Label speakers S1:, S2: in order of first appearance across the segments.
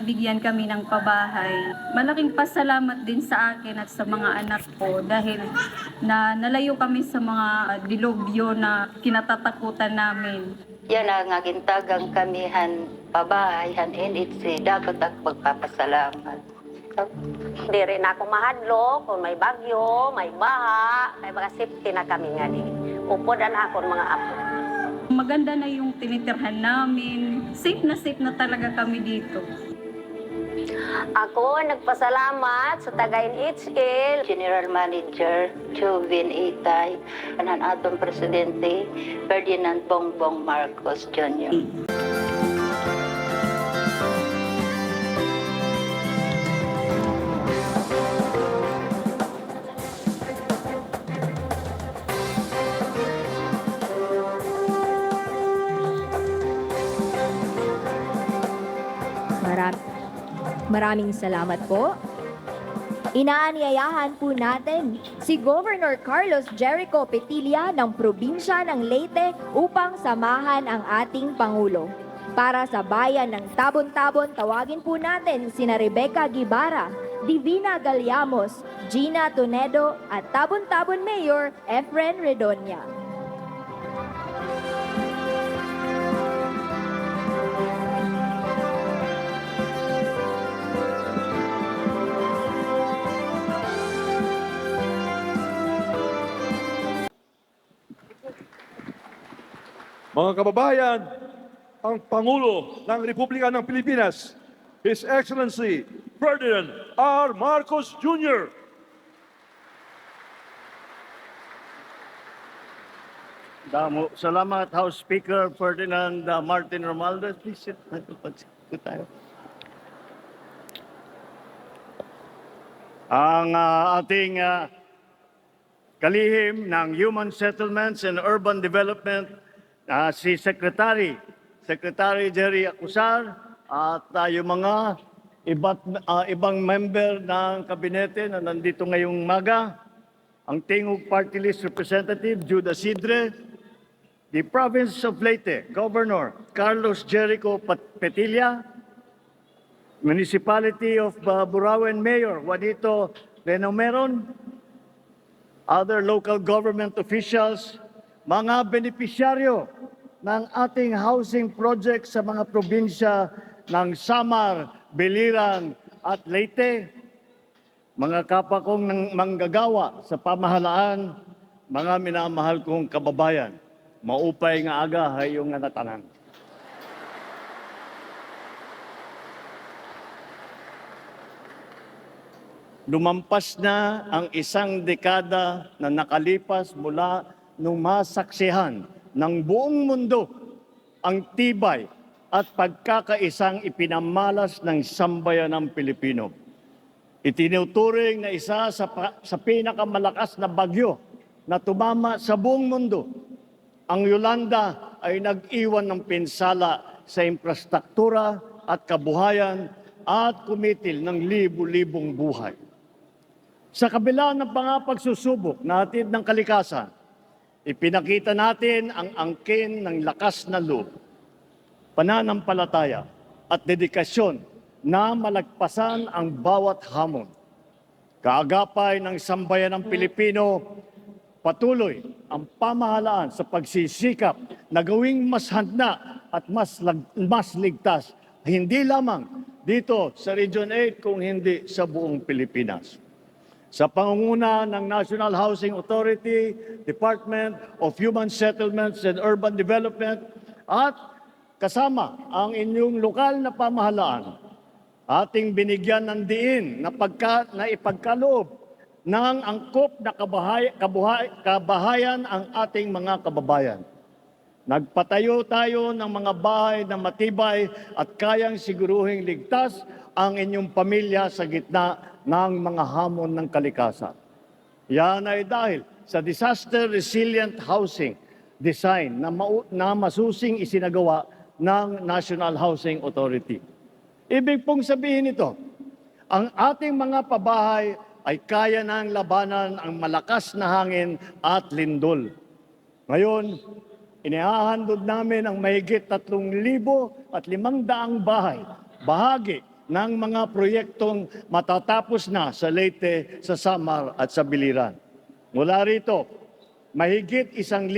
S1: nabigyan kami ng pabahay. Malaking pasalamat din sa akin at sa mga anak ko dahil nalayo kami sa mga dilubyo na kinatatakutan namin.
S2: Yan ang agintagang kamihan pabahayan NHC dapat at pagpapasalamat.
S3: Di rin ako mahadlo kung may bagyo, may baha, may mga safety na kami nga di. Upodan ako mga apo.
S1: Maganda na yung tinitirhan namin. Safe na talaga kami dito.
S3: Ako nagpasalamat sa taga NHL,
S2: General Manager Jovin Itay, kanan atong Presidente Ferdinand Bongbong Marcos Jr.
S4: Maraming salamat po. Inaanyayahan po natin si Governor Carlos Jericho Petilla ng probinsya ng Leyte upang samahan ang ating Pangulo. Para sa bayan ng Tabon-Tabon, tawagin po natin sina Rebecca Guibara, Divina Galiamos, Gina Tonedo at Tabon-Tabon Mayor Efren Redonia.
S5: Mga kababayan, ang Pangulo ng Republika ng Pilipinas, His Excellency Ferdinand R. Marcos Jr.
S6: Damo. Salamat, House Speaker Ferdinand Martin Romualdez. Please sit. Tayo. Ang ating kalihim ng Human Settlements and Urban Development, si Secretary Jerry Acusar at yung mga ibang member ng kabinete na nandito ngayong umaga, ang Tingog Party List Representative Judah Sidre, the Province of Leyte Governor Carlos Jericho Petilla, Municipality of Burauen Mayor Juanito Renomeron, other local government officials, mga benepisyaryo ng ating housing project sa mga probinsya ng Samar, Biliran at Leyte, mga kapwa kong manggagawa sa pamahalaan, mga minamahal kong kababayan, maupay nga aga hayong nga natanan. Lumampas na ang isang dekada na nakalipas mula nung masaksihan ng buong mundo ang tibay at pagkakaisang ipinamalas ng sambayanang Pilipino. Itinuturing na isa sa pinakamalakas na bagyo na tumama sa buong mundo. Ang Yolanda ay nag-iwan ng pinsala sa infrastruktura at kabuhayan at kumitil ng libu-libong buhay. Sa kabila ng mga pagsusubok natin ng kalikasan, ipinakita natin ang angkin ng lakas na loob, pananampalataya at dedikasyon na malagpasan ang bawat hamon. Kaagapay ng sambayanang Pilipino, patuloy ang pamahalaan sa pagsisikap na gawing mas handa at mas ligtas, hindi lamang dito sa Region 8 kung hindi sa buong Pilipinas. Sa pangunguna ng National Housing Authority, Department of Human Settlements and Urban Development at kasama ang inyong lokal na pamahalaan, ating binigyan ng diin na ipagkaloob ng angkop na kabahayan ang ating mga kababayan. Nagpatayo tayo ng mga bahay na matibay at kayang siguruhing ligtas ang inyong pamilya sa gitna ng mga hamon ng kalikasan. Yan ay dahil sa disaster resilient housing design na masusing isinagawa ng National Housing Authority. Ibig pong sabihin ito, ang ating mga pabahay ay kaya nang labanan ang malakas na hangin at lindol. Ngayon, inihahandog namin ang mahigit 3,500 bahay, bahagi ng mga proyektong matatapos na sa Leyte, sa Samar at sa Biliran. Mula rito, mahigit 1,000,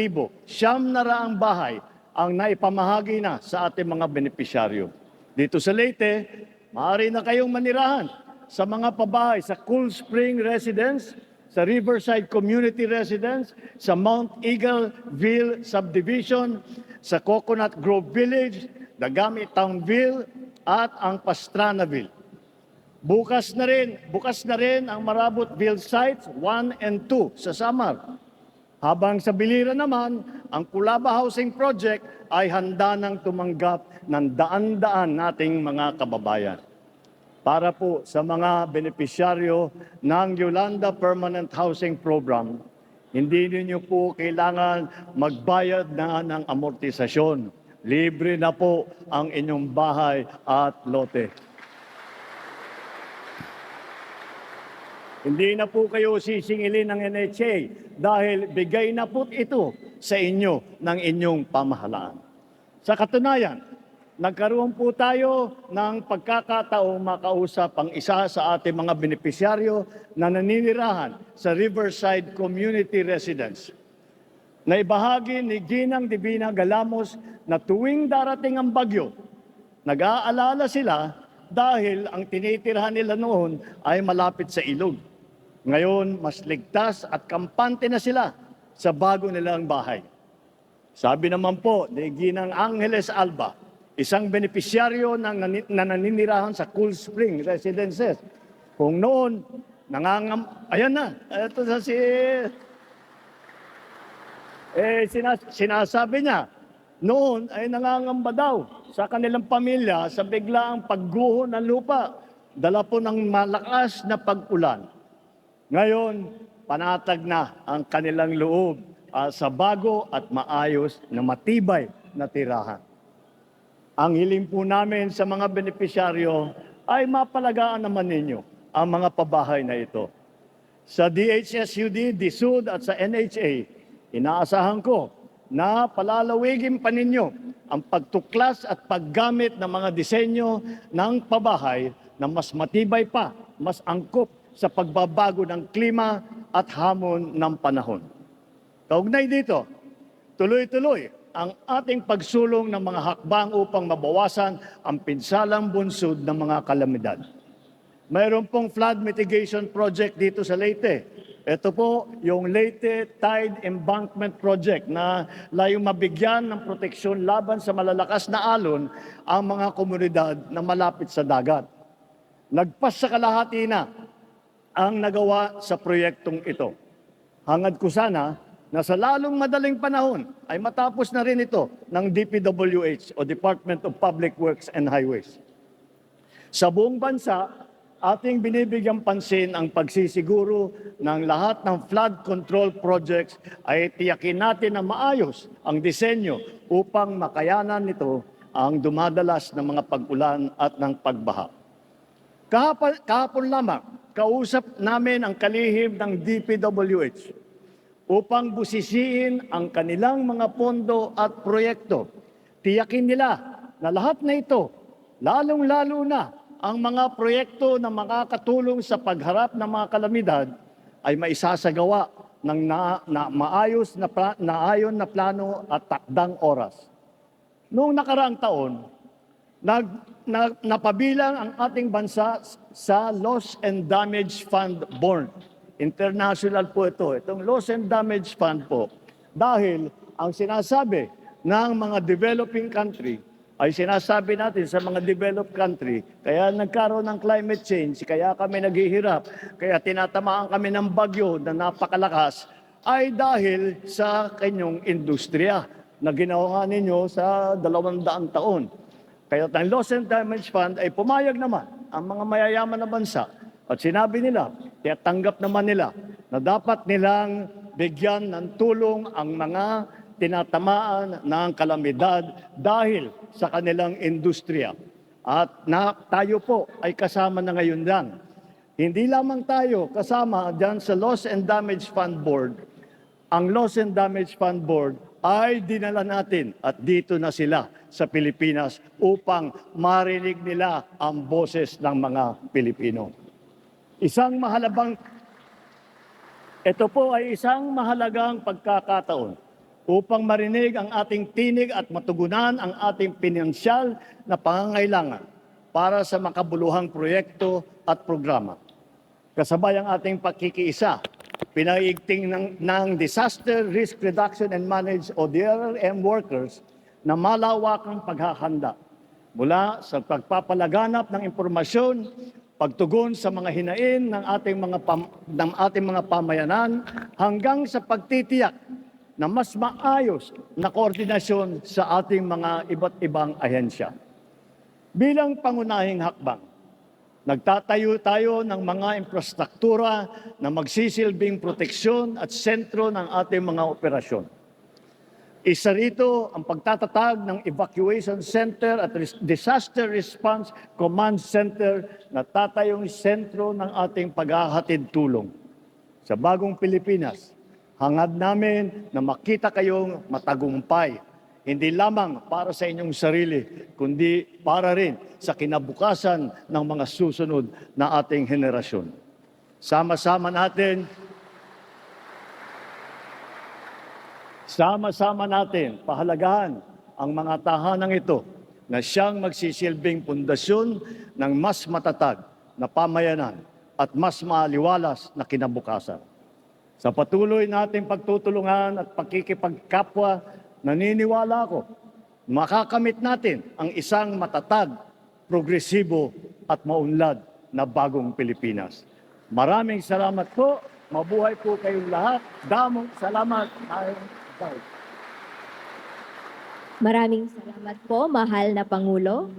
S6: 900 bahay ang naipamahagi na sa ating mga benepisyaryo. Dito sa Leyte, maaari na kayong manirahan sa mga pabahay sa Cool Spring Residence, sa Riverside Community Residence, sa Mount Eagleville Subdivision, sa Coconut Grove Village, Dagami Townville, at ang Pastranaville. Bukas na rin ang Marabotville Sites 1 and 2 sa Samar. Habang sa Biliran naman, ang Kulaba Housing Project ay handa nang tumanggap ng daan-daan nating mga kababayan. Para po sa mga benepisyaryo ng Yolanda Permanent Housing Program, hindi ninyo po kailangan magbayad na ng amortisasyon. Libre na po ang inyong bahay at lote. Hindi na po kayo sisingilin ng NHA dahil bigay na po ito sa inyo ng inyong pamahalaan. Sa katunayan, nagkaroon po tayo ng pagkakataong makausap ang isa sa ating mga benepisyaryo na naninirahan sa Riverside Community Residence. Naibahagi ni Ginang Divina Galamos na tuwing darating ang bagyo, nag-aalala sila dahil ang tinitirahan nila noon ay malapit sa ilog. Ngayon, mas ligtas at kampante na sila sa bago nilang bahay. Sabi naman po ni Ginang Angeles Alba, isang benepisyaryo na naninirahan sa Cool Spring Residences. Kung noon, ayan na, ito sa sinasabi niya, noon ay nangangamba daw sa kanilang pamilya sa biglaang pagguho ng lupa, dala po ng malakas na pag-ulan. Ngayon, panatag na ang kanilang loob sa bago at maayos na matibay na tirahan. Ang hiling po namin sa mga benepisyaryo ay mapalagaan naman ninyo ang mga pabahay na ito. Sa DHSUD, DSUD at sa NHA, inaasahan ko na palalawigin pa ninyo ang pagtuklas at paggamit ng mga disenyo ng pabahay na mas matibay pa, mas angkop sa pagbabago ng klima at hamon ng panahon. Kaugnay dito, tuloy-tuloy ang ating pagsulong ng mga hakbang upang mabawasan ang pinsalang bunsod ng mga kalamidad. Mayroon pong flood mitigation project dito sa Leyte. Ito po yung Leyte Tide Embankment Project na layong mabigyan ng proteksyon laban sa malalakas na alon ang mga komunidad na malapit sa dagat. Lagpas sa kalahati na ang nagawa sa proyektong ito. Hangad ko sana na sa lalong madaling panahon ay matapos na rin ito ng DPWH o Department of Public Works and Highways. Sa buong bansa, ating binibigyang pansin ang pagsisiguro ng lahat ng flood control projects ay tiyakin natin na maayos ang disenyo upang makayanan nito ang dumadalas ng mga pag-ulan at ng pagbaha. Kahapon lamang, kausap namin ang kalihim ng DPWH upang busisiin ang kanilang mga pondo at proyekto. Tiyakin nila na lahat na ito, lalong-lalo na ang mga proyekto na makakatulong sa pagharap ng mga kalamidad ay maisasagawa ng maayos na ayon na plano at takdang oras. Noong nakaraang taon, napabilang ang ating bansa sa Loss and Damage Fund Board. International po ito. Itong Loss and Damage Fund po. Dahil ang sinasabi ng mga developing country ay sinasabi natin sa mga developed country, kaya nagkaroon ng climate change, kaya kami naghihirap, kaya tinatamaan kami ng bagyo na napakalakas, ay dahil sa kanyang industriya na ginawa ninyo sa 200 taon. Kaya ang Loss and Damage Fund ay pumayag naman ang mga mayayaman na bansa at sinabi nila, kaya tanggap naman nila na dapat nilang bigyan ng tulong ang mga tinatamaan ng kalamidad dahil sa kanilang industriya. At tayo po ay kasama na ngayon lang. Hindi lamang tayo kasama dyan sa Loss and Damage Fund Board. Ang Loss and Damage Fund Board ay dinala natin at dito na sila sa Pilipinas upang marinig nila ang boses ng mga Pilipino. Ito po ay isang mahalagang pagkakataon upang marinig ang ating tinig at matugunan ang ating pinansyal na pangangailangan para sa makabuluhang proyekto at programa. Kasabay ang ating pagkikiisa, pinaigting ng Disaster Risk Reduction and Manage o DRRM workers na malawakang paghahanda mula sa pagpapalaganap ng impormasyon, pagtugon sa mga hinain ng ating mga pamayanan hanggang sa pagtitiyak na mas maayos na koordinasyon sa ating mga iba't ibang ahensya. Bilang pangunahing hakbang, nagtatayo tayo ng mga infrastruktura na magsisilbing proteksyon at sentro ng ating mga operasyon. Isa rito ang pagtatatag ng Evacuation Center at Disaster Response Command Center na tatayong sentro ng ating paghahatid tulong. Sa bagong Pilipinas, hangad namin na makita kayong matagumpay, hindi lamang para sa inyong sarili, kundi para rin sa kinabukasan ng mga susunod na ating henerasyon. Sama-sama natin pahalagahan ang mga tahanang ito na siyang magsisilbing pundasyon ng mas matatag na pamayanan at mas maaliwalas na kinabukasan. Sa patuloy nating pagtutulungan at pakikipagkapwa, naniniwala ako, makakamit natin ang isang matatag, progresibo at maunlad na bagong Pilipinas. Maraming salamat po. Mabuhay po kayong lahat. Damong salamat.
S4: Maraming salamat po, mahal na Pangulo.